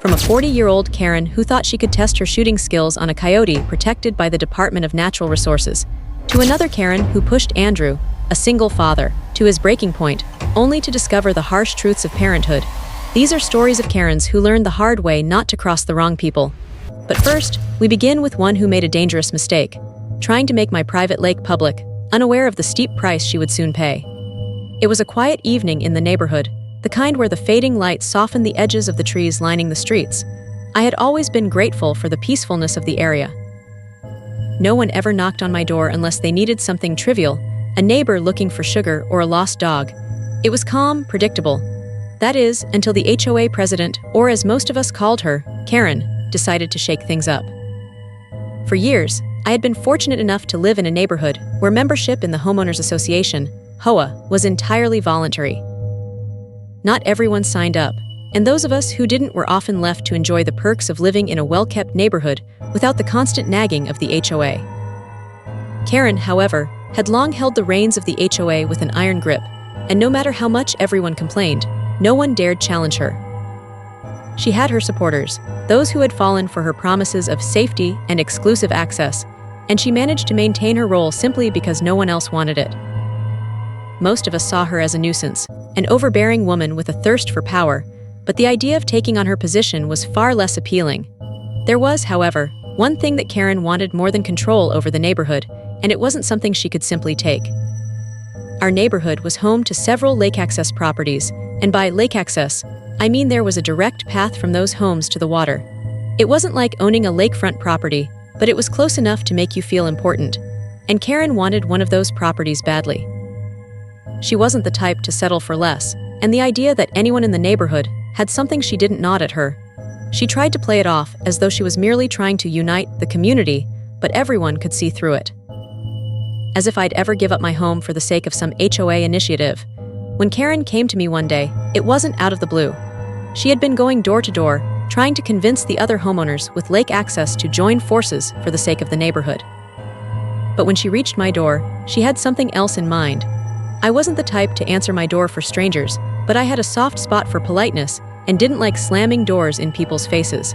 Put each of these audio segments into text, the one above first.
From a 40-year-old Karen who thought she could test her shooting skills on a coyote protected by the Department of Natural Resources, to another Karen who pushed Andrew, a single father, to his breaking point, only to discover the harsh truths of parenthood. These are stories of Karens who learned the hard way not to cross the wrong people. But first, we begin with one who made a dangerous mistake, trying to make my private lake public, unaware of the steep price she would soon pay. It was a quiet evening in the neighborhood, the kind where the fading light softened the edges of the trees lining the streets. I had always been grateful for the peacefulness of the area. No one ever knocked on my door unless they needed something trivial, a neighbor looking for sugar or a lost dog. It was calm, predictable. That is, until the HOA president, or as most of us called her, Karen, decided to shake things up. For years, I had been fortunate enough to live in a neighborhood where membership in the Homeowners Association, HOA, was entirely voluntary. Not everyone signed up, and those of us who didn't were often left to enjoy the perks of living in a well-kept neighborhood without the constant nagging of the HOA. Karen, however, had long held the reins of the HOA with an iron grip, and no matter how much everyone complained, no one dared challenge her. She had her supporters, those who had fallen for her promises of safety and exclusive access, and she managed to maintain her role simply because no one else wanted it. Most of us saw her as a nuisance, an overbearing woman with a thirst for power, but the idea of taking on her position was far less appealing. There was, however, one thing that Karen wanted more than control over the neighborhood, and it wasn't something she could simply take. Our neighborhood was home to several lake access properties, and by lake access, I mean there was a direct path from those homes to the water. It wasn't like owning a lakefront property, but it was close enough to make you feel important, and Karen wanted one of those properties badly. She wasn't the type to settle for less, and the idea that anyone in the neighborhood had something she didn't nod at her. She tried to play it off as though she was merely trying to unite the community, but everyone could see through it. As if I'd ever give up my home for the sake of some HOA initiative. When Karen came to me one day, it wasn't out of the blue. She had been going door to door, trying to convince the other homeowners with lake access to join forces for the sake of the neighborhood. But when she reached my door, she had something else in mind. I wasn't the type to answer my door for strangers, but I had a soft spot for politeness and didn't like slamming doors in people's faces.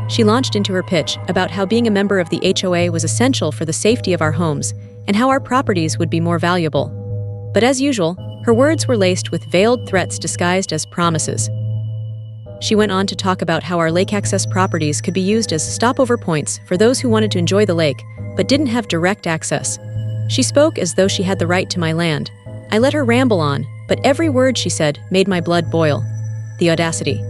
She launched into her pitch about how being a member of the HOA was essential for the safety of our homes and how our properties would be more valuable. But as usual, her words were laced with veiled threats disguised as promises. She went on to talk about how our lake access properties could be used as stopover points for those who wanted to enjoy the lake but didn't have direct access. She spoke as though she had the right to my land. I let her ramble on, but every word she said made my blood boil. The audacity.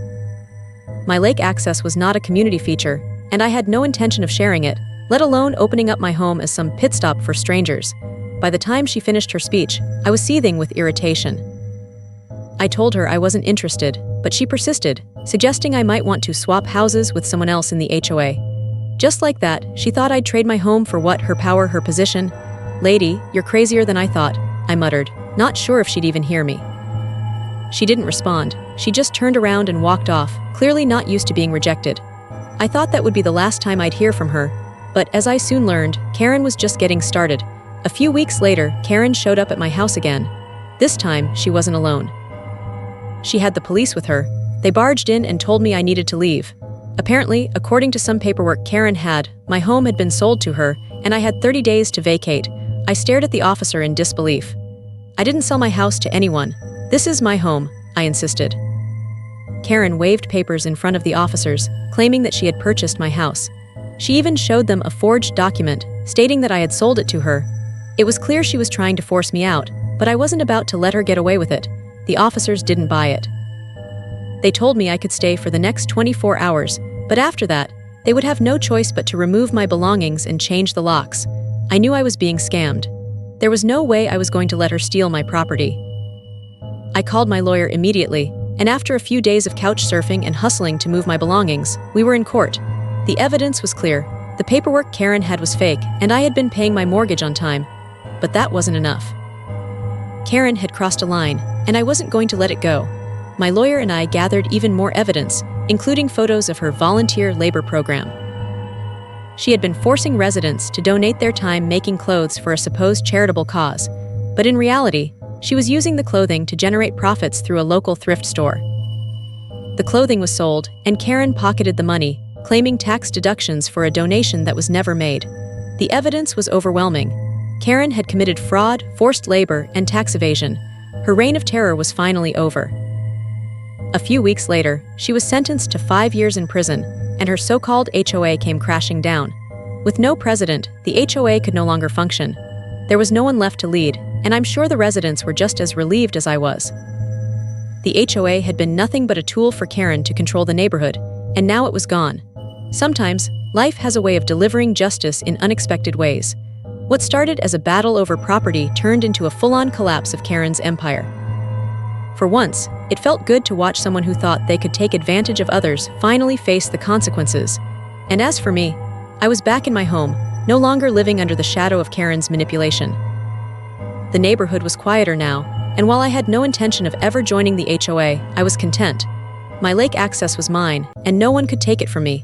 My lake access was not a community feature, and I had no intention of sharing it, let alone opening up my home as some pit stop for strangers. By the time she finished her speech, I was seething with irritation. I told her I wasn't interested, but she persisted, suggesting I might want to swap houses with someone else in the HOA. Just like that, she thought I'd trade my home for what, her power, her position? "Lady, you're crazier than I thought," I muttered, not sure if she'd even hear me. She didn't respond. She just turned around and walked off, clearly not used to being rejected. I thought that would be the last time I'd hear from her, but as I soon learned, Karen was just getting started. A few weeks later, Karen showed up at my house again. This time, she wasn't alone. She had the police with her. They barged in and told me I needed to leave. Apparently, according to some paperwork Karen had, my home had been sold to her, and I had 30 days to vacate. I stared at the officer in disbelief. I didn't sell my house to anyone. This is my home, I insisted. Karen waved papers in front of the officers, claiming that she had purchased my house. She even showed them a forged document, stating that I had sold it to her. It was clear she was trying to force me out, but I wasn't about to let her get away with it. The officers didn't buy it. They told me I could stay for the next 24 hours, but after that, they would have no choice but to remove my belongings and change the locks. I knew I was being scammed. There was no way I was going to let her steal my property. I called my lawyer immediately, and after a few days of couch surfing and hustling to move my belongings, we were in court. The evidence was clear. The paperwork Karen had was fake, and I had been paying my mortgage on time. But that wasn't enough. Karen had crossed a line, and I wasn't going to let it go. My lawyer and I gathered even more evidence, including photos of her volunteer labor program. She had been forcing residents to donate their time making clothes for a supposed charitable cause, but in reality, she was using the clothing to generate profits through a local thrift store. The clothing was sold, and Karen pocketed the money, claiming tax deductions for a donation that was never made. The evidence was overwhelming. Karen had committed fraud, forced labor, and tax evasion. Her reign of terror was finally over. A few weeks later, she was sentenced to 5 years in prison, and her so-called HOA came crashing down. With no president, the HOA could no longer function. There was no one left to lead, and I'm sure the residents were just as relieved as I was. The HOA had been nothing but a tool for Karen to control the neighborhood, and now it was gone. Sometimes, life has a way of delivering justice in unexpected ways. What started as a battle over property turned into a full-on collapse of Karen's empire. For once, it felt good to watch someone who thought they could take advantage of others finally face the consequences. And as for me, I was back in my home, no longer living under the shadow of Karen's manipulation. The neighborhood was quieter now, and while I had no intention of ever joining the HOA, I was content. My lake access was mine, and no one could take it from me.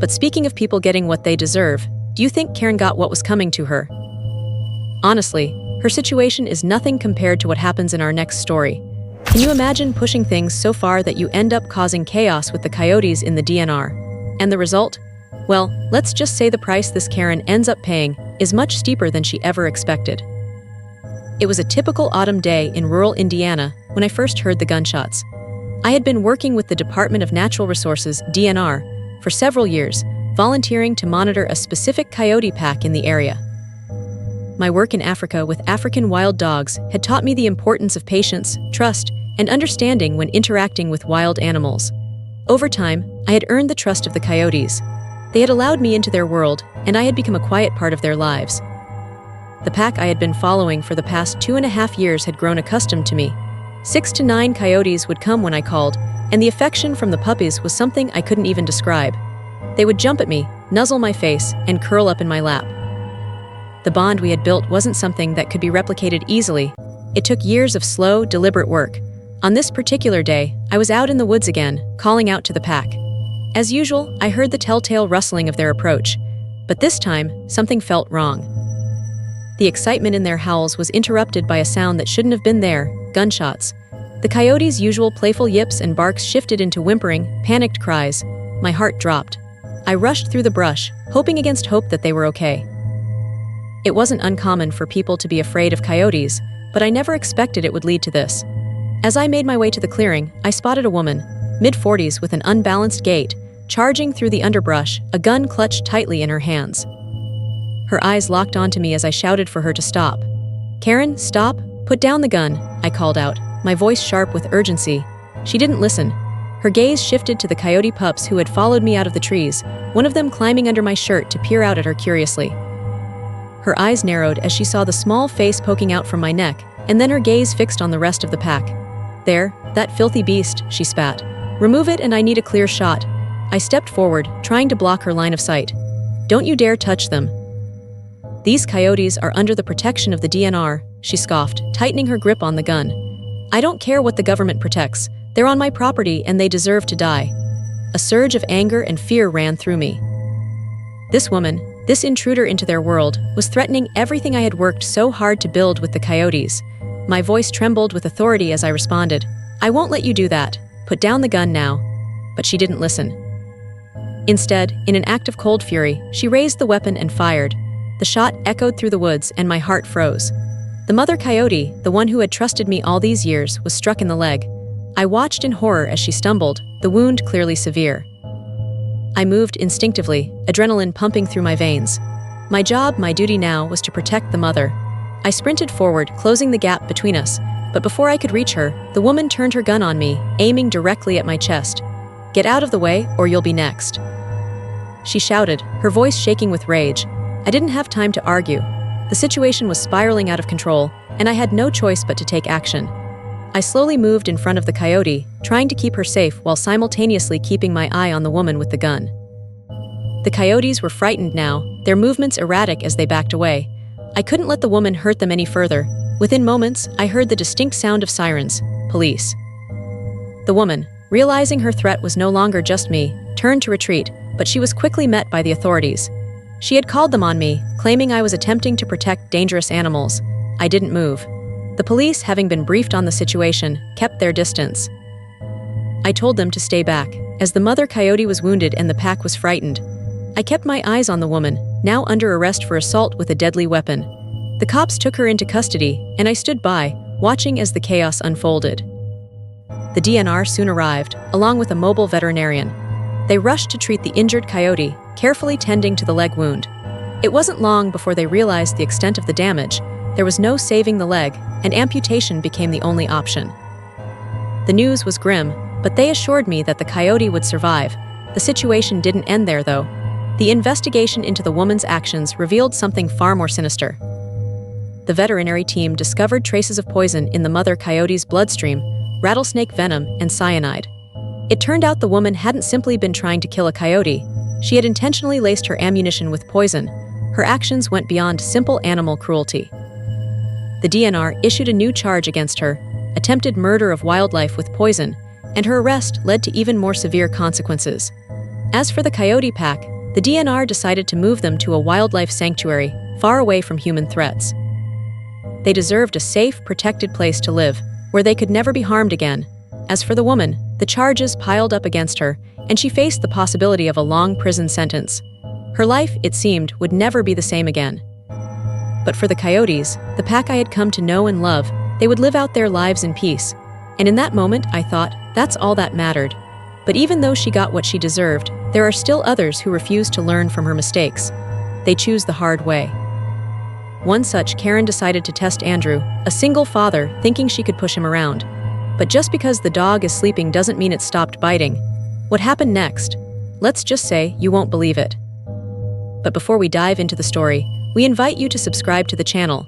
But speaking of people getting what they deserve, do you think Karen got what was coming to her? Honestly, her situation is nothing compared to what happens in our next story. Can you imagine pushing things so far that you end up causing chaos with the coyotes in the DNR? And the result? Well, let's just say the price this Karen ends up paying is much steeper than she ever expected. It was a typical autumn day in rural Indiana when I first heard the gunshots. I had been working with the Department of Natural Resources, DNR, for several years, volunteering to monitor a specific coyote pack in the area. My work in Africa with African wild dogs had taught me the importance of patience, trust, and understanding when interacting with wild animals. Over time, I had earned the trust of the coyotes. They had allowed me into their world, and I had become a quiet part of their lives. The pack I had been following for the past 2.5 years had grown accustomed to me. 6 to 9 coyotes would come when I called, and the affection from the puppies was something I couldn't even describe. They would jump at me, nuzzle my face, and curl up in my lap. The bond we had built wasn't something that could be replicated easily. It took years of slow, deliberate work. On this particular day, I was out in the woods again, calling out to the pack. As usual, I heard the telltale rustling of their approach, but this time, something felt wrong. The excitement in their howls was interrupted by a sound that shouldn't have been there: gunshots. The coyotes' usual playful yips and barks shifted into whimpering, panicked cries. My heart dropped. I rushed through the brush, hoping against hope that they were okay. It wasn't uncommon for people to be afraid of coyotes, but I never expected it would lead to this. As I made my way to the clearing, I spotted a woman, mid-40s with an unbalanced gait, charging through the underbrush, a gun clutched tightly in her hands. Her eyes locked onto me as I shouted for her to stop. "Karen, stop! Put down the gun," I called out, my voice sharp with urgency. She didn't listen. Her gaze shifted to the coyote pups who had followed me out of the trees, one of them climbing under my shirt to peer out at her curiously. Her eyes narrowed as she saw the small face poking out from my neck, and then her gaze fixed on the rest of the pack. "There, that filthy beast," she spat. "Remove it and I need a clear shot." I stepped forward, trying to block her line of sight. "Don't you dare touch them. These coyotes are under the protection of the DNR," she scoffed, tightening her grip on the gun. "I don't care what the government protects. They're on my property and they deserve to die." A surge of anger and fear ran through me. This woman, this intruder into their world, was threatening everything I had worked so hard to build with the coyotes. My voice trembled with authority as I responded. "I won't let you do that. Put down the gun now." But she didn't listen. Instead, in an act of cold fury, she raised the weapon and fired. The shot echoed through the woods and my heart froze. The mother coyote, the one who had trusted me all these years, was struck in the leg. I watched in horror as she stumbled, the wound clearly severe. I moved instinctively, adrenaline pumping through my veins. My job, my duty now, was to protect the mother. I sprinted forward, closing the gap between us, but before I could reach her, the woman turned her gun on me, aiming directly at my chest. "Get out of the way, or you'll be next," she shouted, her voice shaking with rage. I didn't have time to argue. The situation was spiraling out of control, and I had no choice but to take action. I slowly moved in front of the coyote, trying to keep her safe while simultaneously keeping my eye on the woman with the gun. The coyotes were frightened now, their movements erratic as they backed away. I couldn't let the woman hurt them any further. Within moments, I heard the distinct sound of sirens. Police. The woman, realizing her threat was no longer just me, turned to retreat, but she was quickly met by the authorities. She had called them on me, claiming I was attempting to protect dangerous animals. I didn't move. The police, having been briefed on the situation, kept their distance. I told them to stay back, as the mother coyote was wounded and the pack was frightened. I kept my eyes on the woman, now under arrest for assault with a deadly weapon. The cops took her into custody, and I stood by, watching as the chaos unfolded. The DNR soon arrived, along with a mobile veterinarian. They rushed to treat the injured coyote, carefully tending to the leg wound. It wasn't long before they realized the extent of the damage. There was no saving the leg, and amputation became the only option. The news was grim, but they assured me that the coyote would survive. The situation didn't end there, though. The investigation into the woman's actions revealed something far more sinister. The veterinary team discovered traces of poison in the mother coyote's bloodstream, rattlesnake venom, and cyanide. It turned out the woman hadn't simply been trying to kill a coyote. She had intentionally laced her ammunition with poison. Her actions went beyond simple animal cruelty. The DNR issued a new charge against her, attempted murder of wildlife with poison, and her arrest led to even more severe consequences. As for the coyote pack, the DNR decided to move them to a wildlife sanctuary, far away from human threats. They deserved a safe, protected place to live, where they could never be harmed again. As for the woman, the charges piled up against her, and she faced the possibility of a long prison sentence. Her life, it seemed, would never be the same again. But for the coyotes, the pack I had come to know and love, they would live out their lives in peace. And in that moment, I thought, that's all that mattered. But even though she got what she deserved, there are still others who refuse to learn from her mistakes. They choose the hard way. One such, Karen decided to test Andrew, a single father, thinking she could push him around. But just because the dog is sleeping doesn't mean it stopped biting. What happened next? Let's just say you won't believe it. But before we dive into the story, we invite you to subscribe to the channel.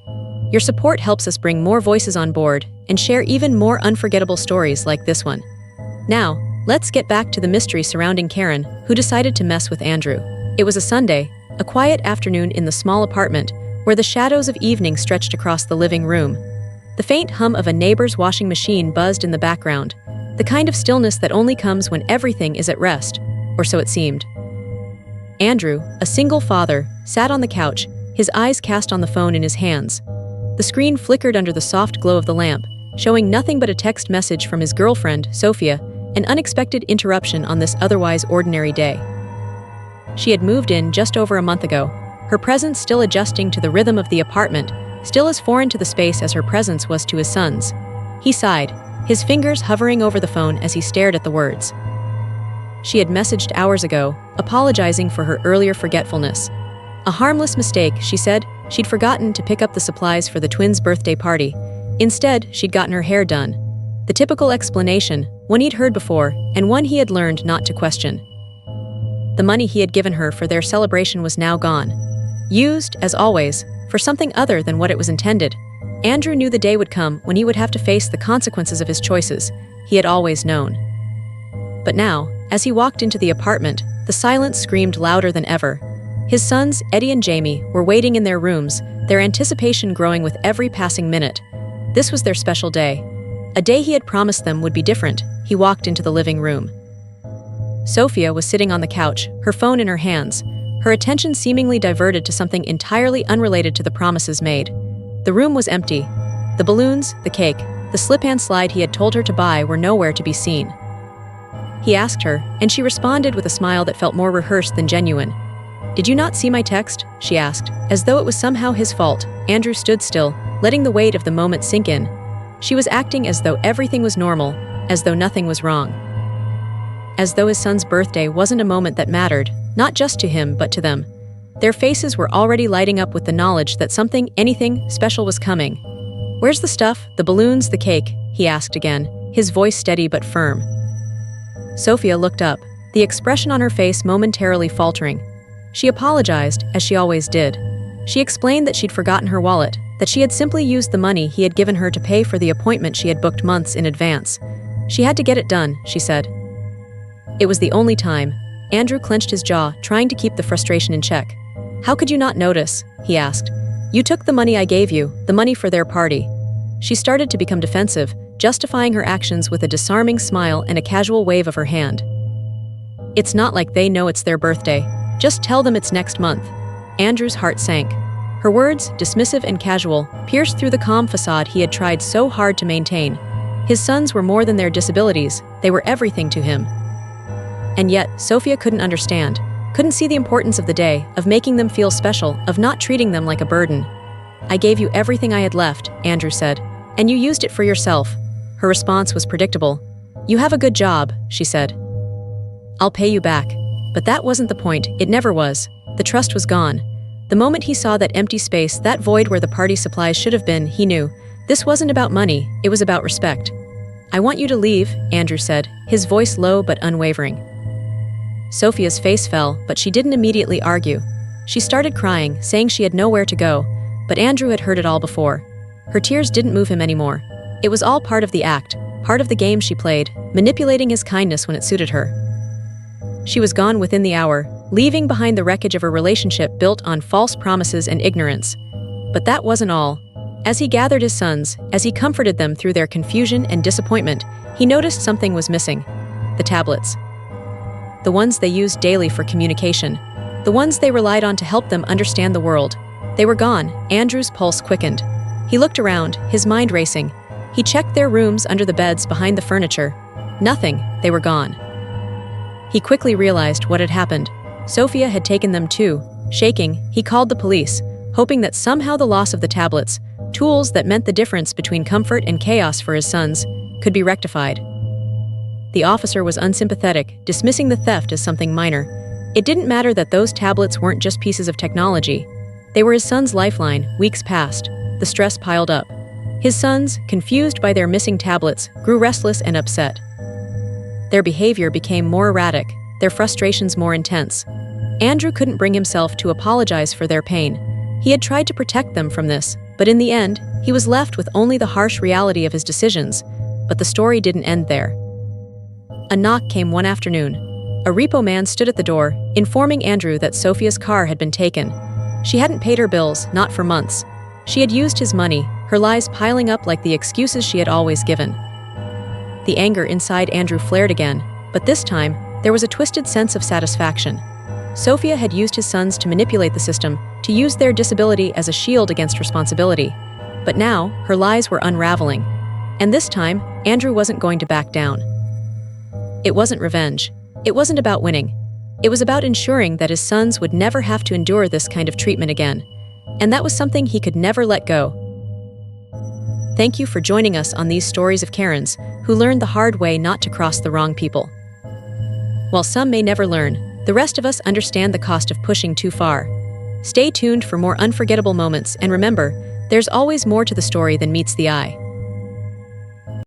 Your support helps us bring more voices on board and share even more unforgettable stories like this one. Now, let's get back to the mystery surrounding Karen, who decided to mess with Andrew. It was a Sunday, a quiet afternoon in the small apartment, where the shadows of evening stretched across the living room. The faint hum of a neighbor's washing machine buzzed in the background, the kind of stillness that only comes when everything is at rest, or so it seemed. Andrew, a single father, sat on the couch, his eyes cast on the phone in his hands. The screen flickered under the soft glow of the lamp, showing nothing but a text message from his girlfriend, Sophia, an unexpected interruption on this otherwise ordinary day. She had moved in just over a month ago, her presence still adjusting to the rhythm of the apartment, still as foreign to the space as her presence was to his son's. He sighed, his fingers hovering over the phone as he stared at the words. She had messaged hours ago, apologizing for her earlier forgetfulness. A harmless mistake, she said. She'd forgotten to pick up the supplies for the twins' birthday party. Instead, she'd gotten her hair done. The typical explanation, one he'd heard before, and one he had learned not to question. The money he had given her for their celebration was now gone. Used, as always, for something other than what it was intended. Andrew knew the day would come when he would have to face the consequences of his choices. He had always known. But now, as he walked into the apartment, the silence screamed louder than ever. His sons, Eddie and Jamie, were waiting in their rooms, their anticipation growing with every passing minute. This was their special day. A day he had promised them would be different. He walked into the living room. Sophia was sitting on the couch, her phone in her hands, her attention seemingly diverted to something entirely unrelated to the promises made. The room was empty. The balloons, the cake, the slip-hand slide he had told her to buy were nowhere to be seen. He asked her, and she responded with a smile that felt more rehearsed than genuine. "Did you not see my text?" she asked, as though it was somehow his fault. Andrew stood still, letting the weight of the moment sink in. She was acting as though everything was normal, as though nothing was wrong. As though his son's birthday wasn't a moment that mattered, not just to him but to them. Their faces were already lighting up with the knowledge that something, anything, special was coming. "Where's the stuff, the balloons, the cake?" he asked again, his voice steady but firm. Sophia looked up, the expression on her face momentarily faltering. She apologized, as she always did. She explained that she'd forgotten her wallet, that she had simply used the money he had given her to pay for the appointment she had booked months in advance. She had to get it done, she said. It was the only time. Andrew clenched his jaw, trying to keep the frustration in check. "How could you not notice?" he asked. "You took the money I gave you, the money for their party." She started to become defensive, justifying her actions with a disarming smile and a casual wave of her hand. "It's not like they know it's their birthday. Just tell them it's next month." Andrew's heart sank. Her words, dismissive and casual, pierced through the calm facade he had tried so hard to maintain. His sons were more than their disabilities, they were everything to him. And yet, Sophia couldn't understand, couldn't see the importance of the day, of making them feel special, of not treating them like a burden. "I gave you everything I had left," Andrew said, "and you used it for yourself." Her response was predictable. "You have a good job," she said. "I'll pay you back." But that wasn't the point, it never was. The trust was gone. The moment he saw that empty space, that void where the party supplies should have been, he knew. This wasn't about money, it was about respect. "I want you to leave," Andrew said, his voice low but unwavering. Sophia's face fell, but she didn't immediately argue. She started crying, saying she had nowhere to go, but Andrew had heard it all before. Her tears didn't move him anymore. It was all part of the act, part of the game she played, manipulating his kindness when it suited her. She was gone within the hour, leaving behind the wreckage of a relationship built on false promises and ignorance. But that wasn't all. As he gathered his sons, as he comforted them through their confusion and disappointment, he noticed something was missing. The tablets. The ones they used daily for communication. The ones they relied on to help them understand the world. They were gone. Andrew's pulse quickened. He looked around, his mind racing. He checked their rooms, under the beds, behind the furniture. Nothing. They were gone. He quickly realized what had happened. Sophia had taken them too. Shaking, he called the police, hoping that somehow the loss of the tablets, tools that meant the difference between comfort and chaos for his sons, could be rectified. The officer was unsympathetic, dismissing the theft as something minor. It didn't matter that those tablets weren't just pieces of technology. They were his son's lifeline. Weeks passed. The stress piled up. His sons, confused by their missing tablets, grew restless and upset. Their behavior became more erratic, their frustrations more intense. Andrew couldn't bring himself to apologize for their pain. He had tried to protect them from this, but in the end, he was left with only the harsh reality of his decisions. But the story didn't end there. A knock came one afternoon. A repo man stood at the door, informing Andrew that Sophia's car had been taken. She hadn't paid her bills, not for months. She had used his money, her lies piling up like the excuses she had always given. The anger inside Andrew flared again, but this time, there was a twisted sense of satisfaction. Sophia had used his sons to manipulate the system, to use their disability as a shield against responsibility. But now, her lies were unraveling. And this time, Andrew wasn't going to back down. It wasn't revenge. It wasn't about winning. It was about ensuring that his sons would never have to endure this kind of treatment again. And that was something he could never let go. Thank you for joining us on these stories of Karens who learned the hard way not to cross the wrong people. While some may never learn, the rest of us understand the cost of pushing too far. Stay tuned for more unforgettable moments, and remember, there's always more to the story than meets the eye.